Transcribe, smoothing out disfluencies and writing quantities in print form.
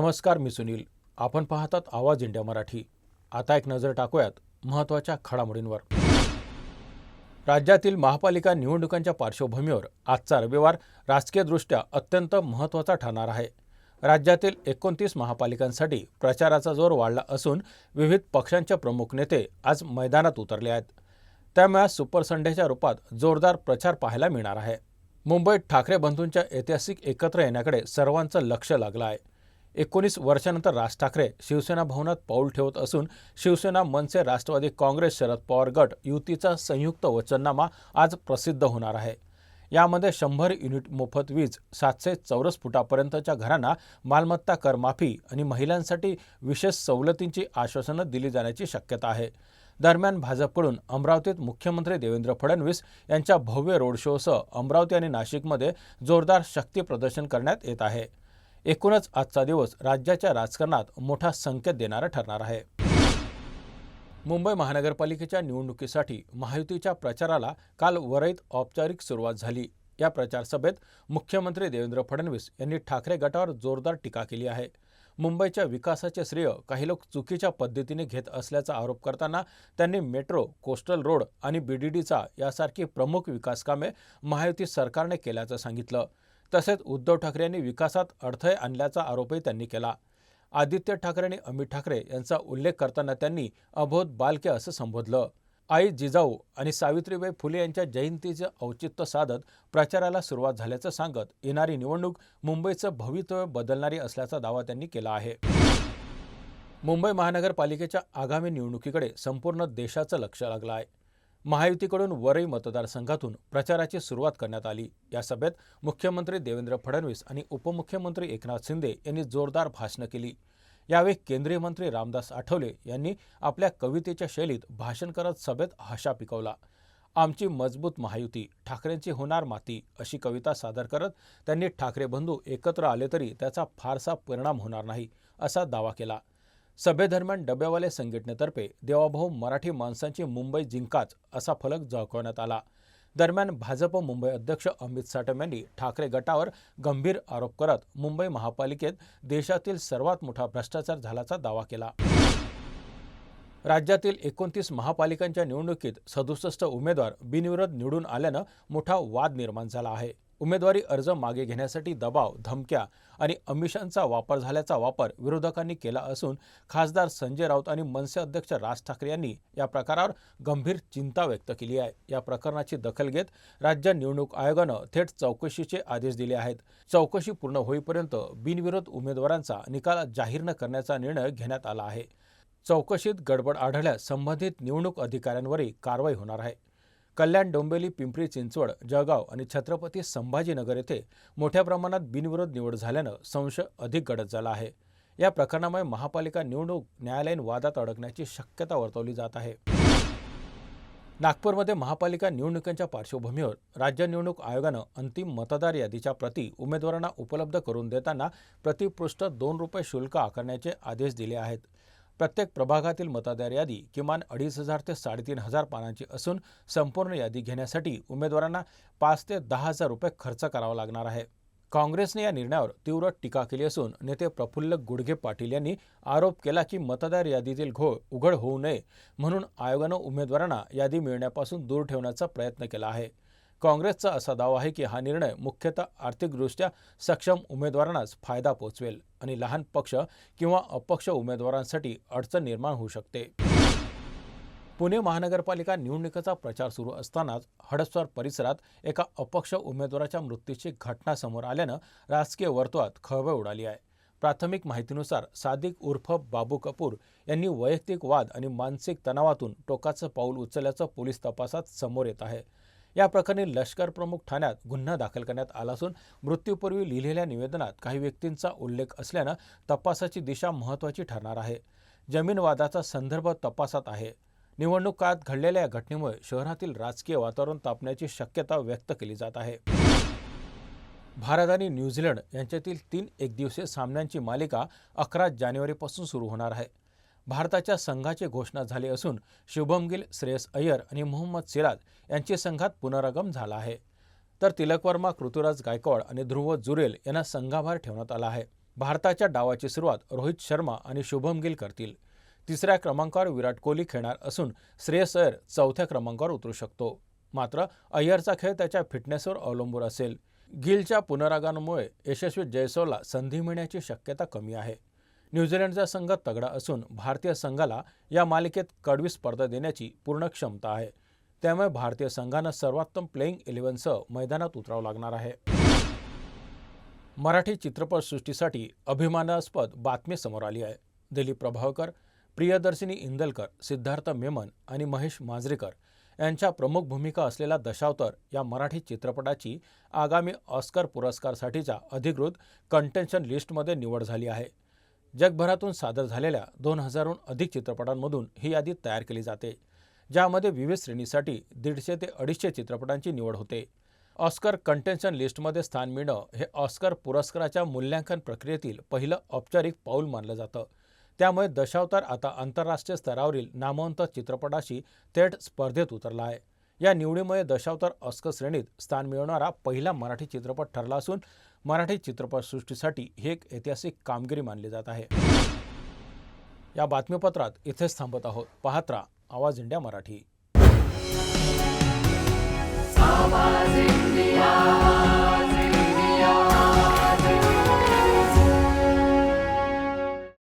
नमस्कार, मी सुनील. आपण पाहतात आवाज इंडिया मराठी. आता एक नजर टाकूयात महत्त्वाच्या घडामोडींवर. राज्यातील महापालिका निवडणुकांच्या पार्श्वभूमीवर आजचा रविवार राजकीयदृष्ट्या अत्यंत महत्त्वाचा ठरणार आहे. राज्यातील 29 महापालिकांसाठी प्रचाराचा जोर वाढला असून विविध पक्षांचे प्रमुख नेते आज मैदानात उतरले आहेत. त्यामुळे आज सुपर संडेच्या रूपात जोरदार प्रचार पाहायला मिळणार आहे. मुंबईत ठाकरे बंधूंच्या ऐतिहासिक एकत्र येण्याकडे सर्वांचं लक्ष लागलं आहे. 19 वर्षांनंतर राज ठाकरे शिवसेना भवनात पाऊल ठेवत असून शिवसेना, मनसे, राष्ट्रवादी काँग्रेस, शरद पवार गट युतीचा संयुक्त वचननामा आज प्रसिद्ध होणार आहे. यामध्ये 100 युनिट मोफत वीज, 700 चौरस फुटापर्यंतच्या घरांना मालमत्ता कर माफी आणि महिलांसाठी विशेष सवलतींची आश्वासनं दिली जाण्याची शक्यता आहे. दरम्यान भाजपकडून अमरावतीत मुख्यमंत्री देवेंद्र फडणवीस यांच्या भव्य रोड शोसह अमरावती आणि नाशिकमध्ये जोरदार शक्ती प्रदर्शन करण्यात येत आहे. एकूणच आजचा दिवस राज्याच्या राजकारणात मोठा संकेत देणारा ठरणार आहे. मुंबई महानगरपालिकेच्या निवडणुकीसाठी महायुतीच्या प्रचाराला काल वरळीत औपचारिक सुरुवात झाली. या प्रचार सभेत मुख्यमंत्री देवेंद्र फडणवीस यांनी ठाकरे गटावर जोरदार टीका केली आहे. मुंबईच्या विकासाचे श्रेय काही लोक चुकीच्या पद्धतीने घेत असल्याचा आरोप करताना त्यांनी मेट्रो, कोस्टल रोड आणि बीडीडीचा यासारखी प्रमुख विकास कामे महायुती सरकारने केल्याचं सांगितलं. तसेच उद्धव ठाकरे यांनी विकासात अडथळे आणल्याचा आरोपही त्यांनी केला. आदित्य ठाकरे आणि अमित ठाकरे यांचा उल्लेख करताना त्यांनी अबोध बालके असं संबोधलं. आई जिजाऊ आणि सावित्रीबाई फुले यांच्या जयंतीचे औचित्य साधत प्रचाराला सुरुवात झाल्याचं सांगत येणारी निवडणूक मुंबईचं भवितव्य बदलणारी असल्याचा दावा त्यांनी केला आहे. मुंबई महानगरपालिकेच्या आगामी निवडणुकीकडे संपूर्ण देशाचं लक्ष लागलं आहे. महायुतीकडून वरळी मतदारसंघातून प्रचाराची सुरुवात करण्यात आली. या सभेत मुख्यमंत्री देवेंद्र फडणवीस आणि उपमुख्यमंत्री एकनाथ शिंदे यांनी जोरदार भाषणं केली. यावेळी केंद्रीय मंत्री रामदास आठवले यांनी आपल्या कवितेच्या शैलीत भाषण करत सभेत हशा पिकवला. आमची मजबूत महायुती, ठाकरेंची होणार माती अशी कविता सादर करत त्यांनी ठाकरे बंधू एकत्र आले तरी त्याचा फारसा परिणाम होणार नाही असा दावा केला. सभेदरम्यान डबेवाले संघटनेतर्फे देवाभाऊ मराठी माणसांची मुंबई जिंकाच असा फलक झळकवण्यात आला. दरम्यान भाजप मुंबई अध्यक्ष अमित साटम यांनी ठाकरे गटावर गंभीर आरोप करत मुंबई महापालिकेत देशातील सर्वात मोठा भ्रष्टाचार झाल्याचा दावा केला. राज्यातील 29 महापालिकांच्या निवडणुकीत 67 उमेदवार बिनविरोध निवडून आल्यानं मोठा वाद निर्माण झाला आहे. उमेदवारी अर्ज मागे घेण्यासाठी दबाव, धमक्या आणि आमिषांचा वापर झाल्याचा वापर विरोधकांनी केला असून खासदार संजय राऊत आणि मनसे अध्यक्ष राज ठाकरे यांनी या प्रकारावर गंभीर चिंता व्यक्त केली आहे. या प्रकरणाची दखल घेत राज्य निवडणूक आयोगानं थेट चौकशीचे आदेश दिले आहेत. चौकशी पूर्ण होईपर्यंत बिनविरोध उमेदवारांचा निकाल जाहीर न करण्याचा निर्णय घेण्यात आला आहे. चौकशीत गडबड आढळल्यास संबंधित निवडणूक अधिकाऱ्यांवरही कारवाई होणार आहे. कल्याण, डोंबिवली, पिंपरी चिंचवड, जळगाव आणि छत्रपती संभाजीनगर येथे मोठ्या प्रमाणात बिनविरोध निवड झाल्यानं संशय अधिक गडद झाला आहे. या प्रकरणामुळे महापालिका निवडणूक न्यायालयीन वादात अडकण्याची शक्यता वर्तवली जात आहे. नागपूरमध्ये महापालिका निवडणुकांच्या पार्श्वभूमीवर राज्य निवडणूक आयोगानं अंतिम मतदार यादीच्या प्रती उमेदवारांना उपलब्ध करून देताना प्रतिपृष्ठ ₹2 शुल्क आकारण्याचे आदेश दिले आहेत. प्रत्येक प्रभागातील मतदार यादी किमान 2,500 ते 3,500 पानांची असून संपूर्ण यादी घेण्यासाठी उमेदवारांना 5,000 ते 10,000 रुपये खर्च करावा लागणार आहे. काँग्रेसने या निर्णयावर तीव्र टीका केली असून नेते प्रफुल्ल गुडघे पाटील यांनी आरोप केला की मतदार यादीतील घोळ उघड होऊ नये म्हणून आयोगानं उमेदवारांना यादी मिळण्यापासून दूर ठेवण्याचा प्रयत्न केला आहे. काँग्रेसचा असा दावा आहे की हा निर्णय मुख्यतः आर्थिकदृष्ट्या सक्षम उमेदवारांनाच फायदा पोचवेल आणि लहान पक्ष किंवा अपक्ष उमेदवारांसाठी अडचण निर्माण होऊ शकते. पुणे महानगरपालिका निवडणुकीचा प्रचार सुरू असतानाच हडपसर परिसरात एका अपक्ष उमेदवाराच्या मृत्यूची घटना समोर आल्यानं राजकीय वर्तुळात खळबळ उडाली आहे. प्राथमिक माहितीनुसार सादिक उर्फ बाबू कपूर यांनी वैयक्तिक वाद आणि मानसिक तणावातून टोकाचं पाऊल उचलल्याचं पोलीस तपासात समोर येत आहे. या प्रकरणी लष्कर प्रमुख ठाण्यात गुन्हा दाखल करण्यात आला असून मृत्यूपूर्वी लिहिलेल्या निवेदनात काही व्यक्तींचा उल्लेख असल्यानं तपासाची दिशा महत्त्वाची ठरणार आहे. जमीन वादाचा संदर्भ तपासात आहे. निवडणूक काळात घडलेल्या या घटनेमुळे शहरातील राजकीय वातावरण तापण्याची शक्यता व्यक्त केली जात आहे. भारत आणि न्यूझीलंड यांच्यातील 3 एकदिवसीय सामन्यांची मालिका 11 जानेवारीपासून सुरू होणार आहे. भारताच्या संघाची घोषणा झाली असून शुभम गिल, श्रेयस अय्यर आणि मोहम्मद सिराज यांची संघात पुनरागमन झाला आहे. तर तिलक वर्मा, ऋतुराज गायकवाड आणि ध्रुव जुरेल यांना संघाबाहेर ठेवण्यात आला आहे. भारताच्या डावाची सुरुवात रोहित शर्मा आणि शुभम गिल करतील. तिसऱ्या क्रमांकावर विराट कोहली खेळणार असून श्रेयस अय्यर चौथ्या क्रमांकावर उतरू शकतो. मात्र अय्यरचा खेळ त्याच्या फिटनेसवर अवलंबून असेल. गिलच्या पुनरागमनामुळे यशस्वी जयस्वालला संधी मिळण्याची शक्यता कमी आहे. न्यूझीलंडचा संघ तगडा असून भारतीय संघाला या मालिकेत कडवी स्पर्धा देण्याची पूर्ण क्षमता आहे. त्यामुळे भारतीय संघानं सर्वोत्तम प्लेइंग 11सह मैदानात उतरावं लागणार आहे. मराठी चित्रपटसृष्टीसाठी अभिमानास्पद बातमी समोर आली आहे. दिलीप प्रभावकर, प्रियदर्शिनी इंदलकर, सिद्धार्थ मेमन आणि महेश मांजरेकर यांच्या प्रमुख भूमिका असलेला दशावतार या मराठी चित्रपटाची आगामी ऑस्कर पुरस्कारसाठीच्या अधिकृत कंटेन्शन लिस्टमध्ये निवड झाली आहे. जगभरातून सादर झालेल्या 2000हून अधिक चित्रपटांमधून ही यादी तयार केली जाते, ज्यामध्ये विविध श्रेणीसाठी 150 ते 250 चित्रपटांची निवड होते. ऑस्कर कंटेन्शन लिस्टमध्ये स्थान मिळणं हे ऑस्कर पुरस्काराच्या मूल्यांकन प्रक्रियेतील पहिलं औपचारिक पाऊल मानलं जातं. त्यामुळे दशावतार आता आंतरराष्ट्रीय स्तरावरील नामवंत चित्रपटाशी थेट स्पर्धेत उतरला आहे. या निवडीमुळे दशावतार ऑस्कर श्रेणीत स्थान मिळवणारा पहिला मराठी चित्रपट ठरला असून मराठी चित्रपटसृष्टीसाठी ही एक ऐतिहासिक कामगिरी मानली जात आहे. या बातमीपत्रात इथेच थांबत आहोत. पाहत राहा आवाज इंडिया मराठी. आवाज इंडिया.